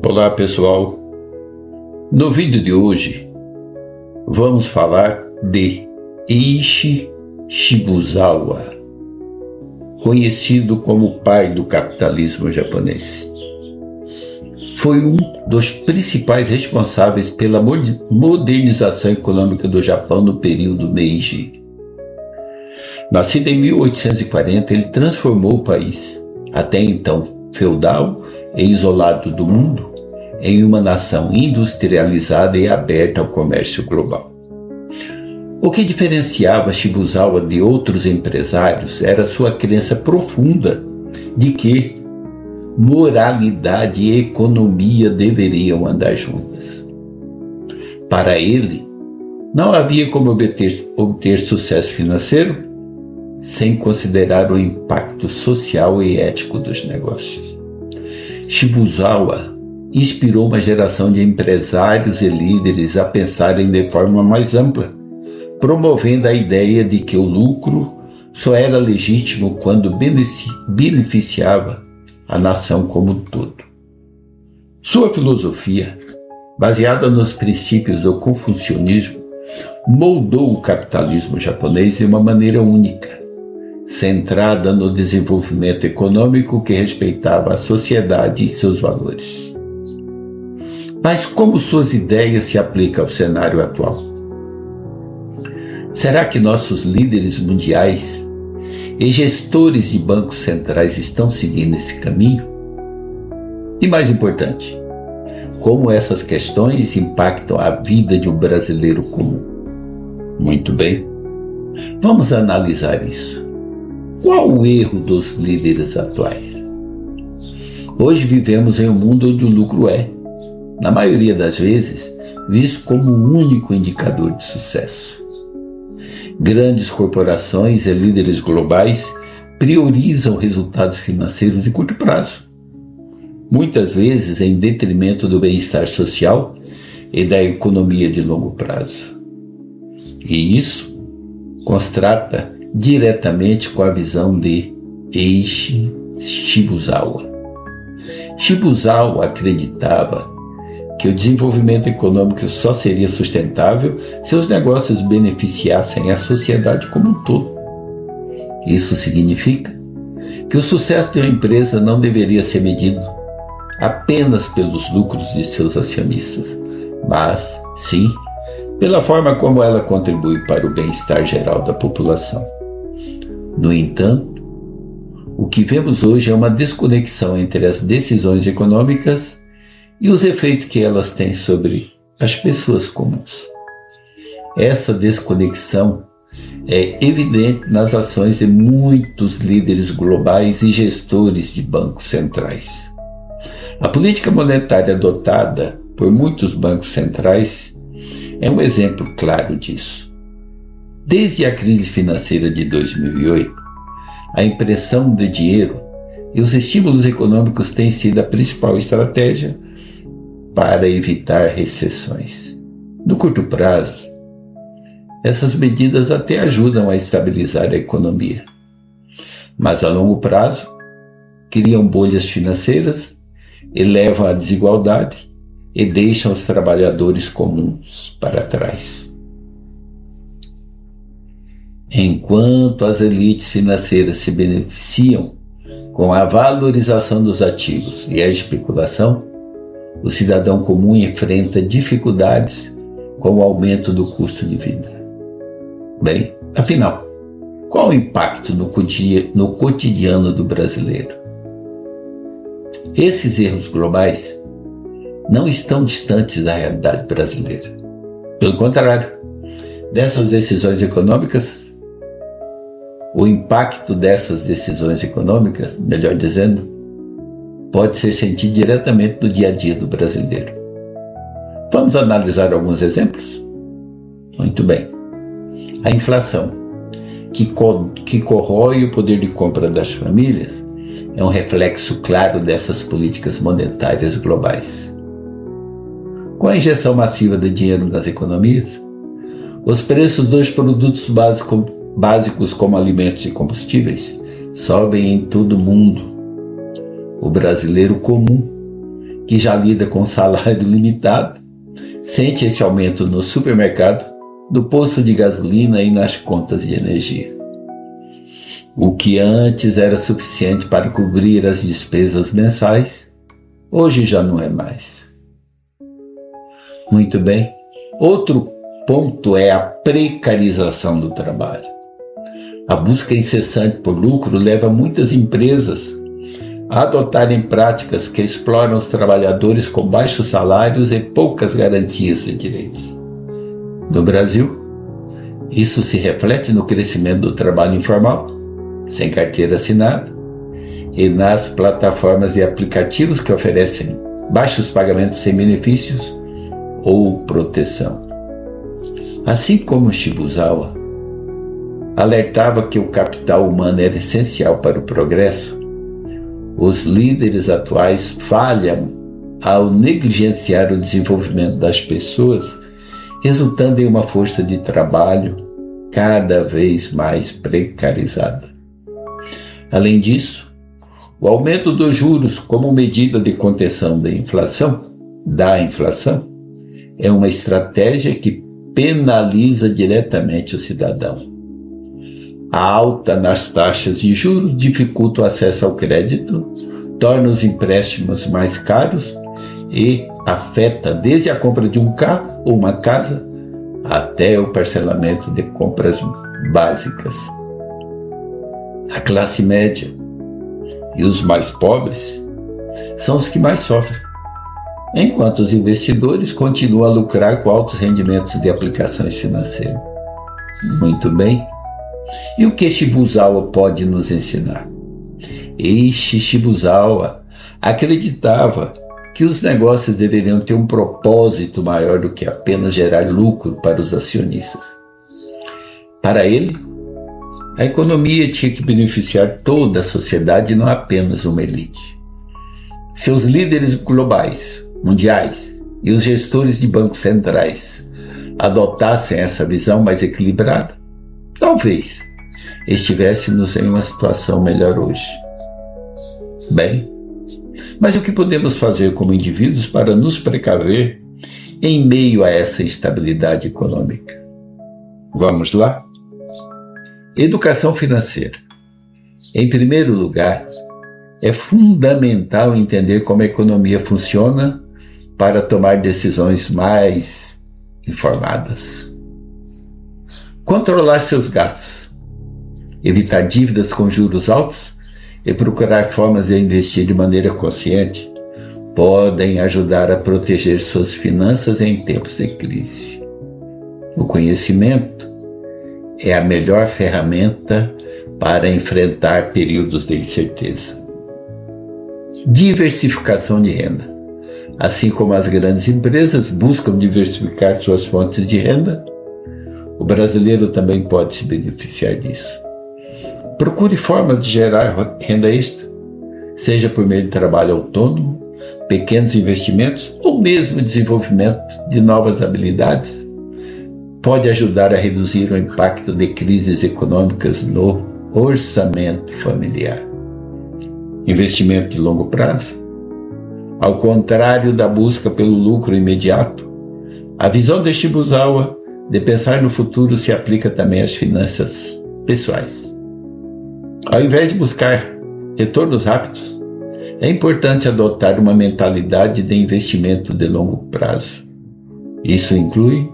Olá pessoal, no vídeo de hoje vamos falar de Eiichi Shibusawa, conhecido como o pai do capitalismo japonês. Foi um dos principais responsáveis pela modernização econômica do Japão no período Meiji. Nascido em 1840, ele transformou o país, até então feudal e isolado do mundo, em uma nação industrializada e aberta ao comércio global. O que diferenciava Shibusawa de outros empresários era sua crença profunda de que moralidade e economia deveriam andar juntas. Para ele, não havia como obter sucesso financeiro sem considerar o impacto social e ético dos negócios. Shibusawa inspirou uma geração de empresários e líderes a pensarem de forma mais ampla, promovendo a ideia de que o lucro só era legítimo quando beneficiava a nação como um todo. Sua filosofia, baseada nos princípios do confucionismo, moldou o capitalismo japonês de uma maneira única, centrada no desenvolvimento econômico que respeitava a sociedade e seus valores. Mas como suas ideias se aplicam ao cenário atual? Será que nossos líderes mundiais e gestores de bancos centrais estão seguindo esse caminho? E mais importante, como essas questões impactam a vida de um brasileiro comum? Muito bem, vamos analisar isso. Qual o erro dos líderes atuais? Hoje vivemos em um mundo onde o lucro é, na maioria das vezes, visto como o único indicador de sucesso. Grandes corporações e líderes globais priorizam resultados financeiros de curto prazo, muitas vezes em detrimento do bem-estar social e da economia de longo prazo. E isso contrasta diretamente com a visão de Eiichi Shibusawa. Shibusawa acreditava que o desenvolvimento econômico só seria sustentável se os negócios beneficiassem a sociedade como um todo. Isso significa que o sucesso de uma empresa não deveria ser medido apenas pelos lucros de seus acionistas, mas, sim, pela forma como ela contribui para o bem-estar geral da população. No entanto, o que vemos hoje é uma desconexão entre as decisões econômicas e os efeitos que elas têm sobre as pessoas comuns. Essa desconexão é evidente nas ações de muitos líderes globais e gestores de bancos centrais. A política monetária adotada por muitos bancos centrais é um exemplo claro disso. Desde a crise financeira de 2008, a impressão de dinheiro e os estímulos econômicos têm sido a principal estratégia para evitar recessões. No curto prazo, essas medidas até ajudam a estabilizar a economia, mas a longo prazo criam bolhas financeiras, elevam a desigualdade e deixam os trabalhadores comuns para trás. Enquanto as elites financeiras se beneficiam com a valorização dos ativos e a especulação, o cidadão comum enfrenta dificuldades com o aumento do custo de vida. Bem, afinal, qual o impacto no cotidiano do brasileiro? Esses erros globais não estão distantes da realidade brasileira. Pelo contrário, dessas decisões econômicas, o impacto dessas decisões econômicas, melhor dizendo, pode ser sentido diretamente no dia a dia do brasileiro. Vamos analisar alguns exemplos? Muito bem. A inflação, que corrói o poder de compra das famílias, é um reflexo claro dessas políticas monetárias globais. Com a injeção massiva de dinheiro nas economias, os preços dos produtos básicos como alimentos e combustíveis sobem em todo o mundo. O brasileiro comum que já lida com salário limitado, sente esse aumento no supermercado, no posto de gasolina e nas contas de energia. O que antes era suficiente para cobrir as despesas mensais, hoje já não é mais. Muito bem. Outro ponto é a precarização do trabalho. A busca incessante por lucro leva muitas empresas a adotarem práticas que exploram os trabalhadores com baixos salários e poucas garantias de direitos. No Brasil, isso se reflete no crescimento do trabalho informal, sem carteira assinada, e nas plataformas e aplicativos que oferecem baixos pagamentos sem benefícios ou proteção. Assim como Shibusawa alertava que o capital humano era essencial para o progresso, os líderes atuais falham ao negligenciar o desenvolvimento das pessoas, resultando em uma força de trabalho cada vez mais precarizada. Além disso, o aumento dos juros como medida de contenção da inflação é uma estratégia que penaliza diretamente o cidadão. A alta nas taxas de juros dificulta o acesso ao crédito, torna os empréstimos mais caros e afeta desde a compra de um carro ou uma casa até o parcelamento de compras básicas. A classe média e os mais pobres são os que mais sofrem, enquanto os investidores continuam a lucrar com altos rendimentos de aplicações financeiras. Muito bem. E o que Shibusawa pode nos ensinar? Shibusawa acreditava que os negócios deveriam ter um propósito maior do que apenas gerar lucro para os acionistas. Para ele, a economia tinha que beneficiar toda a sociedade e não apenas uma elite. Se os líderes globais, mundiais e os gestores de bancos centrais adotassem essa visão mais equilibrada, talvez estivéssemos em uma situação melhor hoje. Bem, mas o que podemos fazer como indivíduos para nos precaver em meio a essa instabilidade econômica? Vamos lá? Educação financeira. Em primeiro lugar, é fundamental entender como a economia funciona para tomar decisões mais informadas. Controlar seus gastos, evitar dívidas com juros altos e procurar formas de investir de maneira consciente podem ajudar a proteger suas finanças em tempos de crise. O conhecimento é a melhor ferramenta para enfrentar períodos de incerteza. Diversificação de renda. Assim como as grandes empresas buscam diversificar suas fontes de renda, o brasileiro também pode se beneficiar disso. Procure formas de gerar renda extra, seja por meio de trabalho autônomo, pequenos investimentos ou mesmo desenvolvimento de novas habilidades. Pode ajudar a reduzir o impacto de crises econômicas no orçamento familiar. Investimento de longo prazo. Ao contrário da busca pelo lucro imediato, a visão de Shibusawa de pensar no futuro se aplica também às finanças pessoais. Ao invés de buscar retornos rápidos, é importante adotar uma mentalidade de investimento de longo prazo. Isso inclui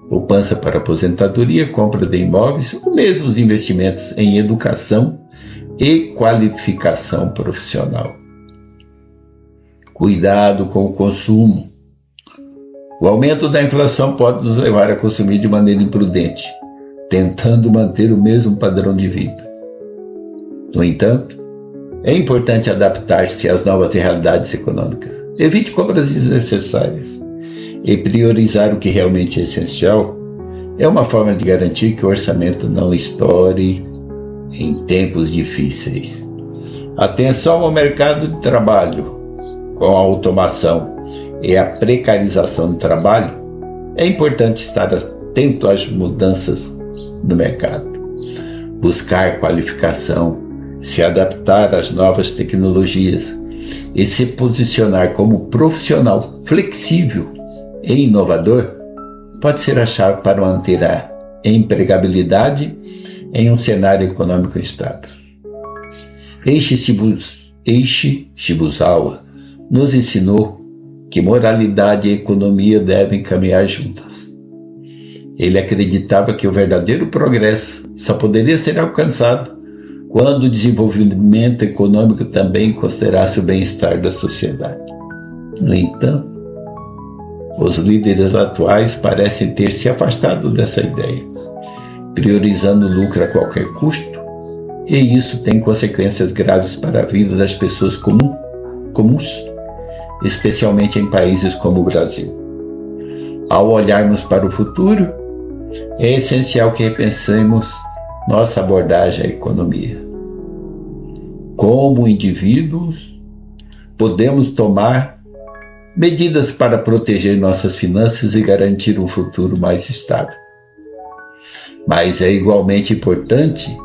poupança para aposentadoria, compra de imóveis ou mesmo os investimentos em educação e qualificação profissional. Cuidado com o consumo. O aumento da inflação pode nos levar a consumir de maneira imprudente, tentando manter o mesmo padrão de vida. No entanto, é importante adaptar-se às novas realidades econômicas. Evite compras desnecessárias e priorizar o que realmente é essencial é uma forma de garantir que o orçamento não estoure em tempos difíceis. Atenção ao mercado de trabalho. Com a automação e a precarização do trabalho, é importante estar atento às mudanças no mercado. Buscar qualificação, se adaptar às novas tecnologias e se posicionar como profissional flexível e inovador pode ser a chave para manter a empregabilidade em um cenário econômico instável. Eiichi Shibusawa nos ensinou que moralidade e economia devem caminhar juntas. Ele acreditava que o verdadeiro progresso só poderia ser alcançado quando o desenvolvimento econômico também considerasse o bem-estar da sociedade. No entanto, os líderes atuais parecem ter se afastado dessa ideia, priorizando o lucro a qualquer custo, e isso tem consequências graves para a vida das pessoas comuns, especialmente em países como o Brasil. Ao olharmos para o futuro, é essencial que repensemos nossa abordagem à economia. Como indivíduos, podemos tomar medidas para proteger nossas finanças e garantir um futuro mais estável. Mas é igualmente importante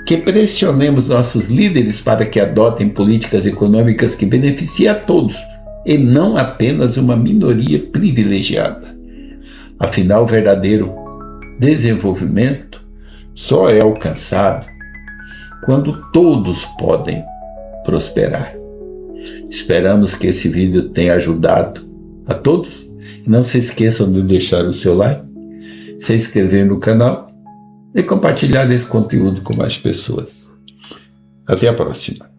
que pressionemos nossos líderes para que adotem políticas econômicas que beneficiem a todos e não apenas uma minoria privilegiada. Afinal, o verdadeiro desenvolvimento só é alcançado quando todos podem prosperar. Esperamos que esse vídeo tenha ajudado a todos. Não se esqueçam de deixar o seu like, se inscrever no canal e compartilhar esse conteúdo com mais pessoas. Até a próxima.